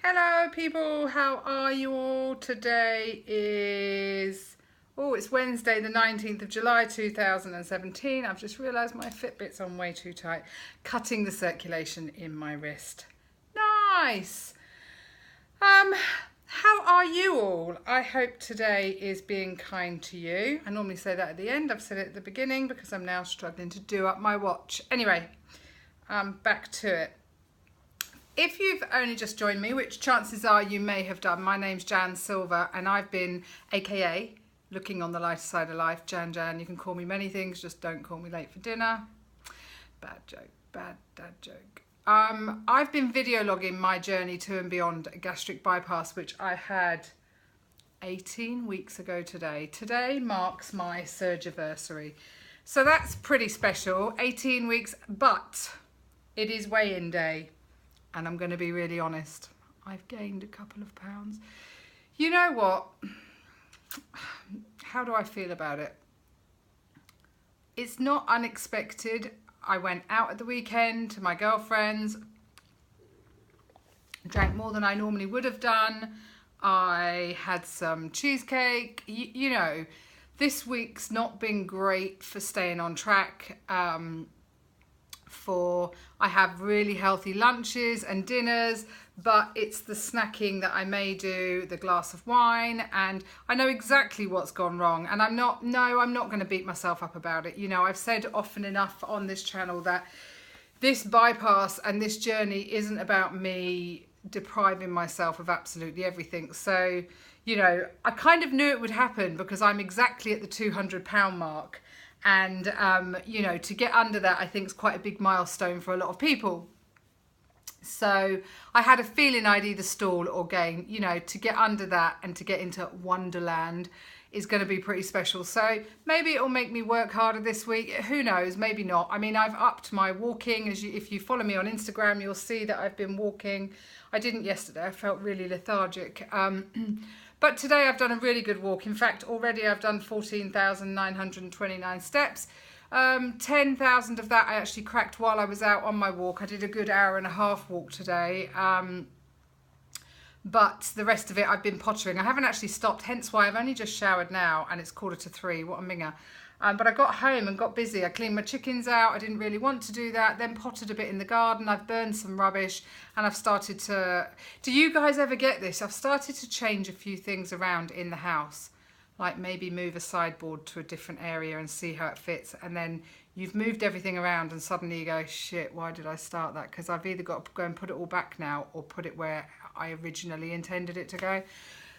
Hello people, how are you all? Today is, it's Wednesday the 19th of July 2017. I've just realised my Fitbit's on way too tight, cutting the circulation in my wrist. Nice! How are you all? I hope today is being kind to you. I normally say that at the end. I've said it at the beginning because I'm now struggling to do up my watch. Anyway, back to it. If you've only just joined me, which chances are you may have done, my name's Jan Silver and I've been AKA looking on the lighter side of life. Jan, you can call me many things, just don't call me late for dinner. Bad joke, bad dad joke. I've been video logging my journey to and beyond a gastric bypass, which I had 18 weeks ago today. Today marks my surgiversary. So that's pretty special, 18 weeks, but it is weigh-in day. And I'm going to be really honest, I've gained a couple of pounds. You know what? How do I feel about it? It's not unexpected. I went out at the weekend to my girlfriend's, drank more than I normally would have done. I had some cheesecake. You know, this week's not been great for staying on track. I have really healthy lunches and dinners, but it's the snacking that I may do, the glass of wine, and I know exactly what's gone wrong, and I'm not going to beat myself up about it. You know, I've said often enough on this channel that this bypass and this journey isn't about me depriving myself of absolutely everything. So, you know, I kind of knew it would happen because I'm exactly at the 200-pound mark. And, you know, to get under that, I think is quite a big milestone for a lot of people. So I had a feeling I'd either stall or gain. You know, to get under that and to get into Wonderland is going to be pretty special. So maybe it'll make me work harder this week. Who knows? Maybe not. I mean, I've upped my walking. If you follow me on Instagram, you'll see that I've been walking. I didn't yesterday. I felt really lethargic. But today I've done a really good walk. In fact, already I've done 14,929 steps. 10,000 of that I actually cracked while I was out on my walk. I did a good hour-and-a-half walk today. But the rest of it I've been pottering. I haven't actually stopped, hence why I've only just showered now and it's 2:45. What a minger. But I got home and got busy. I cleaned my chickens out. I didn't really want to do that. Then potted a bit in the garden. I've burned some rubbish and I've started to... Do you guys ever get this? I've started to change a few things around in the house. Like maybe move a sideboard to a different area and see how it fits. And then you've moved everything around and suddenly you go, shit, why did I start that? Because I've either got to go and put it all back now or put it where I originally intended it to go.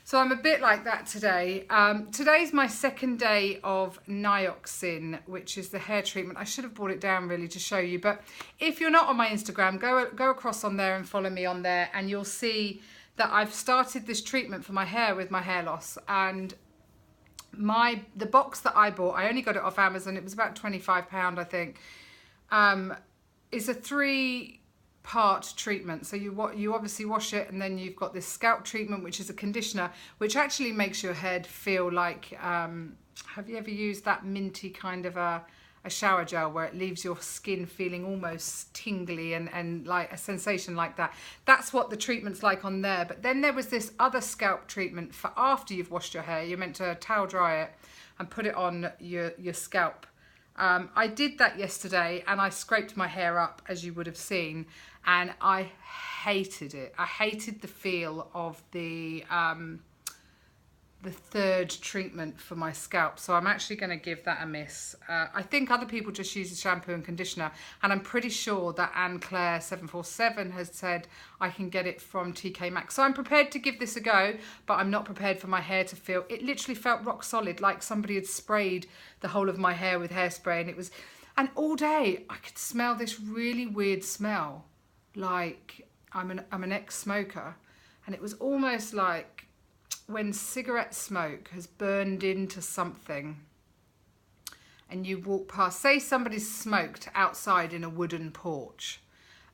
So I'm a bit like that today. Today's my second day of Nioxin, which is the hair treatment. I should have brought it down really to show you, but if you're not on my Instagram, go across on there and follow me on there, and you'll see that I've started this treatment for my hair with my hair loss. And the box that I bought, I only got it off Amazon. It was about £25, I think. Is a 3-part treatment. So you obviously wash it, and then you've got this scalp treatment, which is a conditioner, which actually makes your head feel like, have you ever used that minty kind of a shower gel where it leaves your skin feeling almost tingly and like a sensation like that? That's what the treatment's like on there. But then there was this other scalp treatment for after you've washed your hair. You're meant to towel dry it and put it on your scalp. I did that yesterday and I scraped my hair up, as you would have seen, and I hated it. I hated the feel of the third treatment for my scalp, so I'm actually going to give that a miss. I think other people just use the shampoo and conditioner, and I'm pretty sure that Anne-Claire747 has said I can get it from TK Maxx. So I'm prepared to give this a go, but I'm not prepared for my hair to feel... It literally felt rock solid, like somebody had sprayed the whole of my hair with hairspray, and it was... And all day I could smell this really weird smell, like I'm an ex-smoker, and it was almost like when cigarette smoke has burned into something and you walk past, say somebody's smoked outside in a wooden porch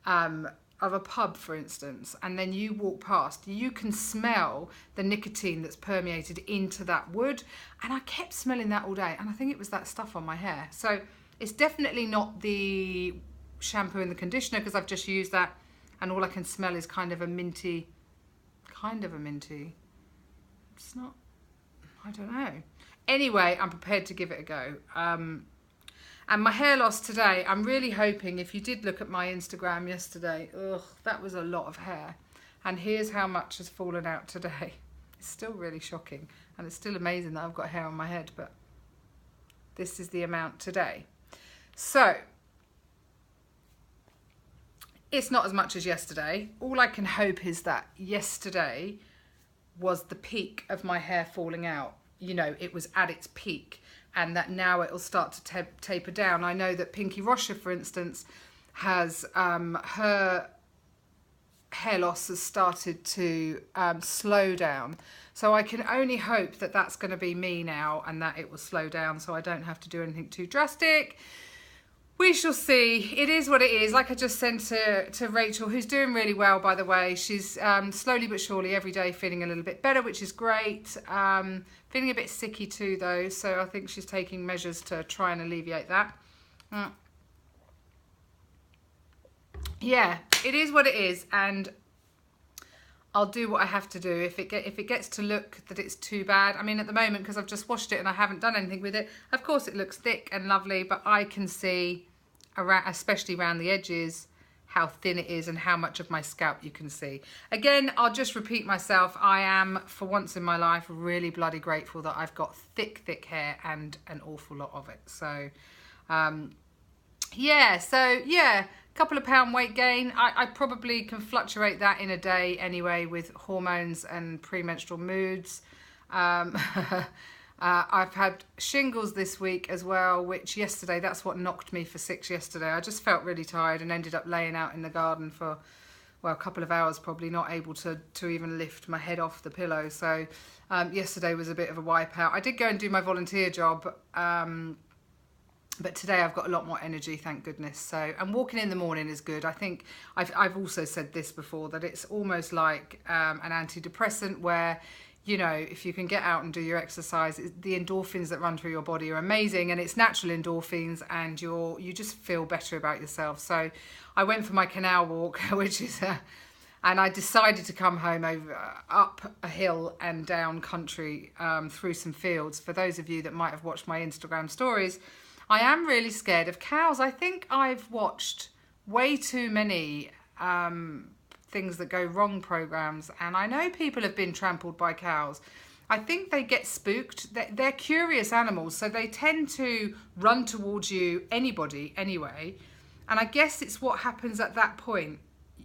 of a pub, for instance, and then you walk past, you can smell the nicotine that's permeated into that wood. And I kept smelling that all day, and I think it was that stuff on my hair. So it's definitely not the shampoo and the conditioner, because I've just used that and all I can smell is kind of a minty kind of a minty. It's not, I don't know. Anyway, I'm prepared to give it a go. And my hair loss today, I'm really hoping, if you did look at my Instagram yesterday, ugh, that was a lot of hair. And here's how much has fallen out today. It's still really shocking. And it's still amazing that I've got hair on my head, but this is the amount today. So, it's not as much as yesterday. All I can hope is that yesterday was the peak of my hair falling out. You know, it was at its peak, and that now it'll start to taper down. I know that Pinky Rocha, for instance, has her hair loss has started to slow down. So I can only hope that that's going to be me now, and that it will slow down so I don't have to do anything too drastic. We shall see. It is what it is. Like I just sent to Rachel, who's doing really well, by the way. She's slowly but surely every day feeling a little bit better, which is great. Feeling a bit sicky too, though. So I think she's taking measures to try and alleviate that. Yeah, it is what it is. And I'll do what I have to do. If it gets to look that it's too bad. I mean, at the moment, because I've just washed it and I haven't done anything with it, of course it looks thick and lovely, but I can see, around, especially around the edges, how thin it is and how much of my scalp you can see. Again, I'll just repeat myself. I am, for once in my life, really bloody grateful that I've got thick hair and an awful lot of it. So, yeah, couple of pound weight gain. I probably can fluctuate that in a day anyway with hormones and premenstrual moods. I've had shingles this week as well, which yesterday, that's what knocked me for 6 yesterday. I just felt really tired and ended up laying out in the garden for, well, a couple of hours probably, not able to even lift my head off the pillow. So yesterday was a bit of a wipeout. I did go and do my volunteer job, but today I've got a lot more energy, thank goodness. So, and walking in the morning is good. I think I've also said this before, that it's almost like an antidepressant where, you know, if you can get out and do your exercise, the endorphins that run through your body are amazing, and it's natural endorphins, and you just feel better about yourself. So I went for my canal walk, which is and I decided to come home up a hill and down country through some fields. For those of you that might have watched my Instagram stories, I am really scared of cows. I think I've watched way too many things that go wrong programs, and I know people have been trampled by cows. I think they get spooked. They're curious animals, so they tend to run towards you, anybody, anyway. And I guess it's what happens at that point,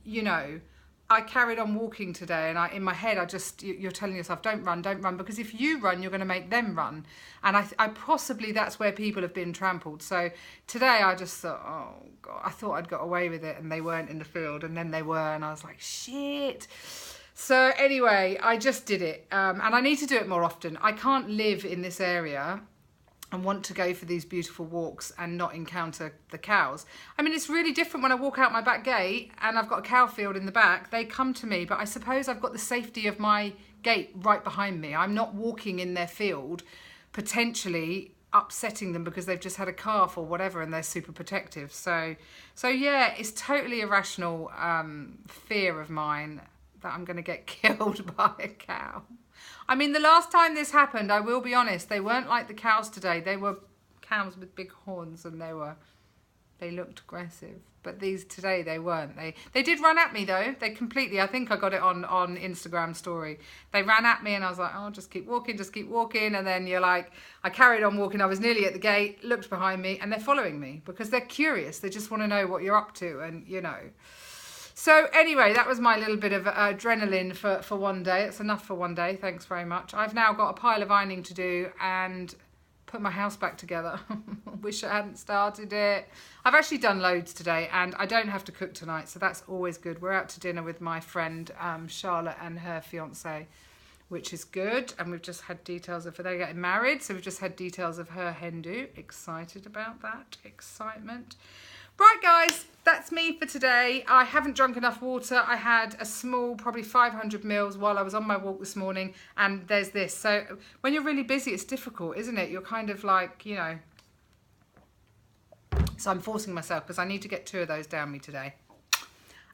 you know. I carried on walking today, and in my head, you're telling yourself, don't run, because if you run, you're going to make them run. And I possibly that's where people have been trampled. So today I just thought, oh God, I thought I'd got away with it, and they weren't in the field, and then they were, and I was like, shit. So anyway, I just did it, and I need to do it more often. I can't live in this area and want to go for these beautiful walks and not encounter the cows. I mean, it's really different when I walk out my back gate and I've got a cow field in the back. They come to me, but I suppose I've got the safety of my gate right behind me. I'm not walking in their field, potentially upsetting them because they've just had a calf or whatever, and they're super protective. So yeah, it's totally irrational fear of mine that I'm going to get killed by a cow. I mean, the last time this happened, I will be honest, they weren't like the cows today. They were cows with big horns, and they looked aggressive. But these today, they weren't. They did run at me though. They completely, I think I got it on Instagram story. They ran at me, and I was like, oh, just keep walking. And then you're like, I carried on walking. I was nearly at the gate, looked behind me, and they're following me because they're curious. They just want to know what you're up to, and you know. So anyway, that was my little bit of adrenaline for one day. It's enough for one day. Thanks very much. I've now got a pile of ironing to do and put my house back together. Wish I hadn't started it. I've actually done loads today, and I don't have to cook tonight, so that's always good. We're out to dinner with my friend Charlotte and her fiance, which is good. And we've just had details of they're getting married, so we've just had details of her hen do. Excited about that. Excitement. Right, guys, that's me for today. I haven't drunk enough water. I had a small, probably 500 mils while I was on my walk this morning, and there's this. So when you're really busy, it's difficult, isn't it? You're kind of like, you know. So I'm forcing myself because I need to get 2 of those down me today.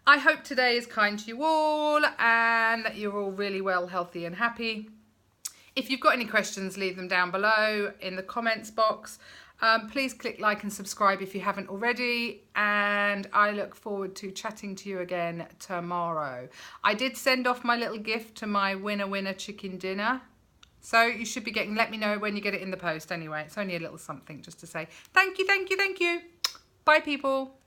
I hope today is kind to you all and that you're all really well, healthy and happy. If you've got any questions, leave them down below in the comments box. Please click like and subscribe if you haven't already, and I look forward to chatting to you again tomorrow. I did send off my little gift to my winner chicken dinner, so you should be getting, let me know when you get it in the post anyway. It's only a little something just to say thank you. Bye people.